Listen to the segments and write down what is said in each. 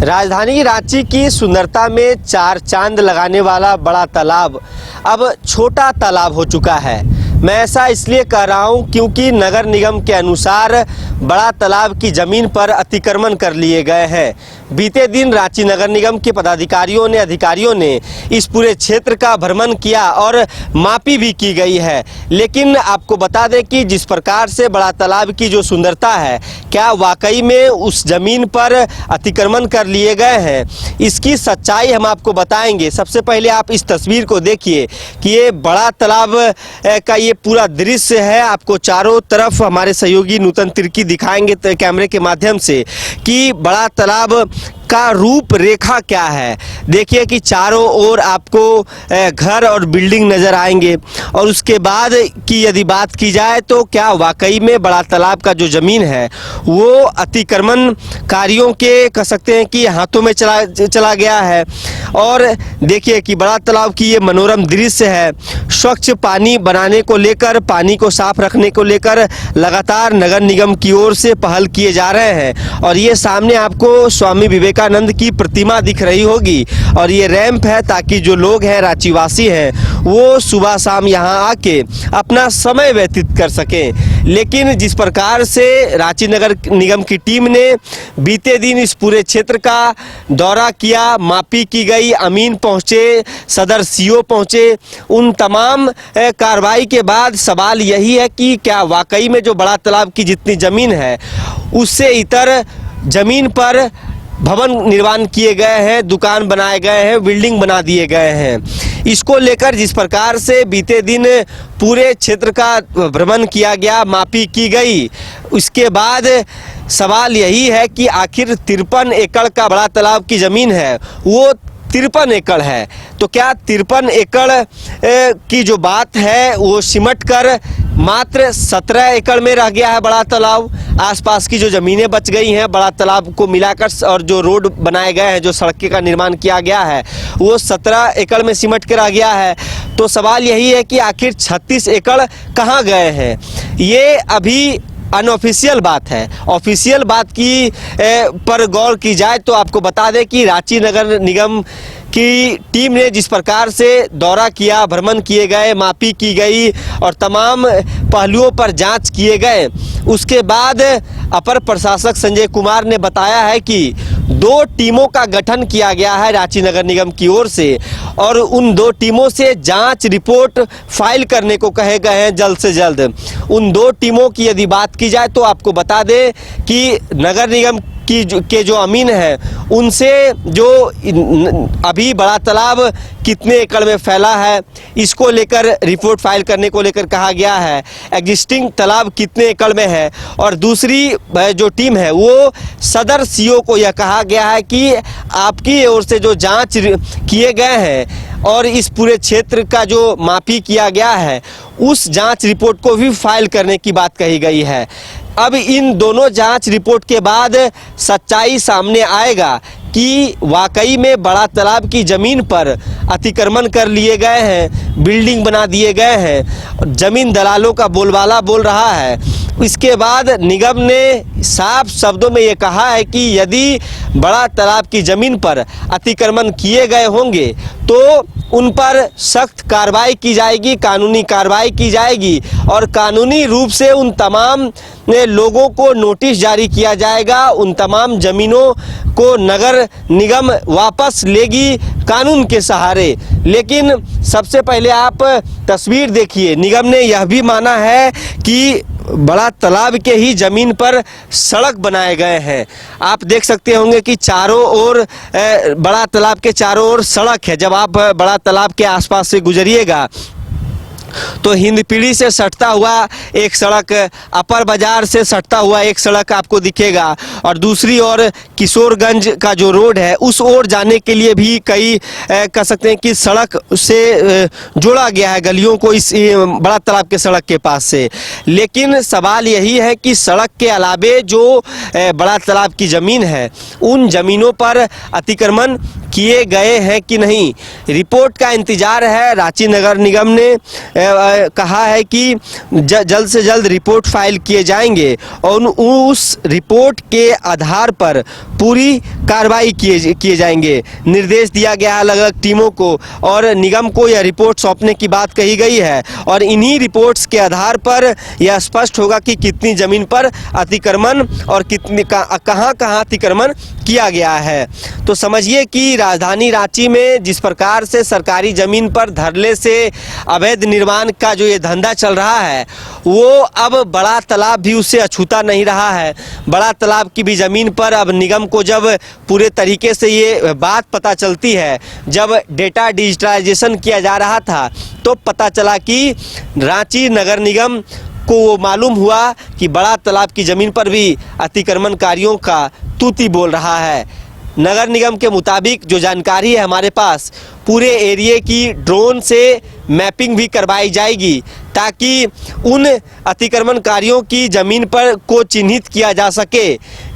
राजधानी रांची की सुंदरता में चार चांद लगाने वाला बड़ा तालाब अब छोटा तालाब हो चुका है। मैं ऐसा इसलिए कह रहा हूं क्योंकि नगर निगम के अनुसार बड़ा तालाब की ज़मीन पर अतिक्रमण कर लिए गए हैं। बीते दिन रांची नगर निगम के पदाधिकारियों ने अधिकारियों ने इस पूरे क्षेत्र का भ्रमण किया और मापी भी की गई है। लेकिन आपको बता दें कि जिस प्रकार से बड़ा तालाब की जो सुंदरता है, क्या वाकई में उस ज़मीन पर अतिक्रमण कर लिए गए हैं, इसकी सच्चाई हम आपको बताएंगे। सबसे पहले आप इस तस्वीर को देखिए कि ये बड़ा तालाब का ये पूरा दृश्य है। आपको चारों तरफ हमारे सहयोगी नूतन तिर्की दिखाएंगे कैमरे के माध्यम से कि बड़ा तालाब का रूप रेखा क्या है। देखिए कि चारों ओर आपको घर और बिल्डिंग नज़र आएंगे और उसके बाद की यदि बात की जाए तो क्या वाकई में बड़ा तालाब का जो ज़मीन है वो अतिक्रमणकारियों के कह सकते हैं कि हाथों में चला गया है। और देखिए कि बड़ा तालाब की ये मनोरम दृश्य है। स्वच्छ पानी बनाने को लेकर, पानी को साफ रखने को लेकर लगातार नगर निगम की ओर से पहल किए जा रहे हैं। और ये सामने आपको स्वामी विवेकानंद की प्रतिमा दिख रही होगी और ये रैंप है ताकि जो लोग हैं, रांचीवासी हैं, वो सुबह शाम यहाँ आके अपना समय व्यतीत कर सकें। लेकिन जिस प्रकार से रांची नगर निगम की टीम ने बीते दिन इस पूरे क्षेत्र का दौरा किया, मापी की गई, अमीन पहुँचे, सदर सीओ पहुँचे, उन तमाम कार्रवाई के बाद सवाल यही है कि क्या वाकई में जो बड़ा तालाब की जितनी ज़मीन है उससे इतर ज़मीन पर भवन निर्माण किए गए हैं, दुकान बनाए गए हैं, बिल्डिंग बना दिए गए हैं। इसको लेकर जिस प्रकार से बीते दिन पूरे क्षेत्र का भ्रमण किया गया, मापी की गई, उसके बाद सवाल यही है कि आखिर 53 एकड़ का बड़ा तालाब की ज़मीन है वो 53 एकड़ है, तो क्या 53 एकड़ की जो बात है वो सिमट कर मात्र 17 एकड़ में रह गया है बड़ा तालाब। आसपास की जो ज़मीनें बच गई हैं बड़ा तालाब को मिलाकर और जो रोड बनाए गए हैं, जो सड़कें का निर्माण किया गया है, वो 17 एकड़ में सिमट कर रह गया है। तो सवाल यही है कि आखिर 36 एकड़ कहाँ गए हैं। ये अभी अनऑफिशियल बात है। ऑफिशियल बात की पर गौर की जाए तो आपको बता दें कि रांची नगर निगम की टीम ने जिस प्रकार से दौरा किया, भ्रमण किए गए, मापी की गई और तमाम पहलुओं पर जांच किए गए, उसके बाद अपर प्रशासक संजय कुमार ने बताया है कि 2 टीमों का गठन किया गया है रांची नगर निगम की ओर से और उन 2 टीमों से जांच रिपोर्ट फाइल करने को कहे गए हैं जल्द से जल्द। उन 2 टीमों की यदि बात की जाए तो आपको बता दें कि नगर निगम के जो अमीन है उनसे जो अभी बड़ा तालाब कितने एकड़ में फैला है इसको लेकर रिपोर्ट फाइल करने को लेकर कहा गया है। एग्जिस्टिंग तालाब कितने एकड़ में है और दूसरी जो टीम है वो सदर सीओ को यह कहा गया है कि आपकी ओर से जो जांच किए गए हैं और इस पूरे क्षेत्र का जो मापी किया गया है उस जांच रिपोर्ट को भी फाइल करने की बात कही गई है। अब इन दोनों जांच रिपोर्ट के बाद सच्चाई सामने आएगा कि वाकई में बड़ा तालाब की ज़मीन पर अतिक्रमण कर लिए गए हैं, बिल्डिंग बना दिए गए हैं, ज़मीन दलालों का बोलबाला बोल रहा है। इसके बाद निगम ने साफ शब्दों में ये कहा है कि यदि बड़ा तालाब की ज़मीन पर अतिक्रमण किए गए होंगे तो उन पर सख्त कार्रवाई की जाएगी, कानूनी कार्रवाई की जाएगी और कानूनी रूप से उन तमाम लोगों को नोटिस जारी किया जाएगा। उन तमाम ज़मीनों को नगर निगम वापस लेगी कानून के सहारे। लेकिन सबसे पहले आप तस्वीर देखिए, निगम ने यह भी माना है कि बड़ा तालाब के ही ज़मीन पर सड़क बनाए गए हैं। आप देख सकते होंगे कि चारों ओर बड़ा तालाब के चारों ओर सड़क है। जब आप बड़ा तालाब के आसपास से गुजरिएगा तो हिंदपीढ़ी से सटता हुआ एक सड़क, अपर बाजार से सटता हुआ एक सड़क आपको दिखेगा और दूसरी ओर किशोरगंज का जो रोड है उस ओर जाने के लिए भी कई कह सकते हैं कि सड़क से जोड़ा गया है गलियों को इस बड़ा तालाब के सड़क के पास से। लेकिन सवाल यही है कि सड़क के अलावे जो बड़ा तालाब की ज़मीन है उन ज़मीनों पर अतिक्रमण किए गए हैं कि नहीं। रिपोर्ट का इंतजार है। रांची नगर निगम ने कहा है कि जल्द से जल्द रिपोर्ट फाइल किए जाएंगे और उस रिपोर्ट के आधार पर पूरी कार्रवाई किए जाएंगे। निर्देश दिया गया है अलग अलग टीमों को और निगम को यह रिपोर्ट सौंपने की बात कही गई है और इन्हीं रिपोर्ट्स के आधार पर यह स्पष्ट होगा कि कितनी जमीन पर अतिक्रमण और कितनी कहां अतिक्रमण किया गया है। तो समझिए कि राजधानी रांची में जिस प्रकार से सरकारी जमीन पर धरने से अवैध निर्माण का जो ये धंधा चल रहा है वो अब बड़ा तालाब भी उससे अछूता नहीं रहा है। बड़ा तालाब की भी जमीन पर अब निगम को जब पूरे तरीके से ये बात पता चलती है, जब डेटा डिजिटलाइजेशन किया जा रहा था तो पता चला कि रांची नगर निगम को वो मालूम हुआ कि बड़ा तालाब की ज़मीन पर भी अतिक्रमणकारियों का तूती बोल रहा है। नगर निगम के मुताबिक जो जानकारी है हमारे पास, पूरे एरिया की ड्रोन से मैपिंग भी करवाई जाएगी ताकि उन अतिक्रमणकारियों की ज़मीन पर को चिन्हित किया जा सके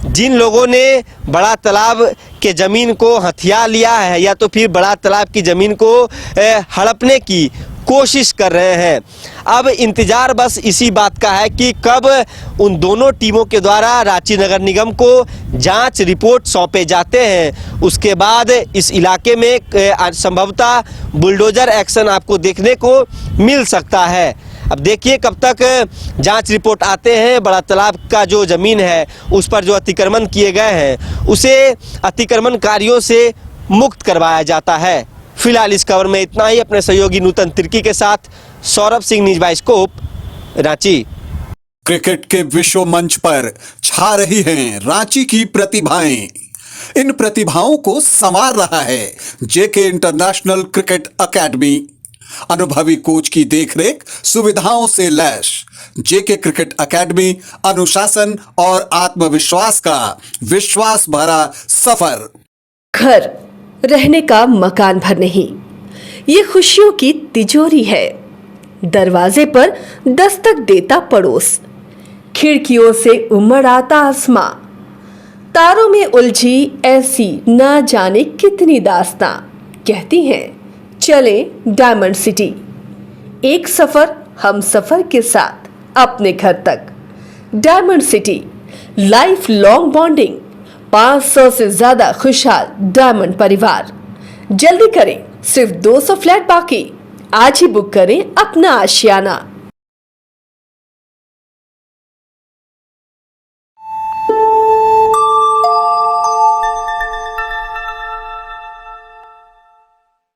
जिन लोगों ने बड़ा तालाब के ज़मीन को हथिया लिया है या तो फिर बड़ा तालाब की ज़मीन को हड़पने की कोशिश कर रहे हैं। अब इंतज़ार बस इसी बात का है कि कब उन दोनों टीमों के द्वारा रांची नगर निगम को जांच रिपोर्ट सौंपे जाते हैं। उसके बाद इस इलाके में संभवतः बुलडोजर एक्शन आपको देखने को मिल सकता है। अब देखिए कब तक जांच रिपोर्ट आते हैं। बड़ा तालाब का जो ज़मीन है उस पर जो अतिक्रमण किए गए हैं उसे अतिक्रमणकारियों से मुक्त करवाया जाता है। फिलहाल इस खबर में इतना ही। अपने सहयोगी नूतन तिर्की के साथ Saurabh Singh, news bioscope, Ranchi. Cricket के विश्व मंच पर छा रही हैं रांची की प्रतिभाएं। इन प्रतिभाओं को संवार रहा है जेके इंटरनेशनल क्रिकेट एकेडमी। अनुभवी कोच की देखरेख, सुविधाओं से लैस जेके क्रिकेट एकेडमी अनुशासन और आत्मविश्वास का विश्वास भरा सफर। घर रहने का मकान भर नहीं, ये खुशियों की तिजोरी है। दरवाजे पर दस्तक देता पड़ोस, खिड़कियों से उमड़ आता आसमां, तारों में उलझी ऐसी ना जाने कितनी दास्तां। कहती हैं चले डायमंड सिटी, एक सफर हम सफर के साथ अपने घर तक। Diamond city, life long bonding, 500 से ज्यादा खुशहाल डायमंड परिवार। जल्दी करें, सिर्फ 200 फ्लैट बाकी। आज ही बुक करें अपना आशियाना।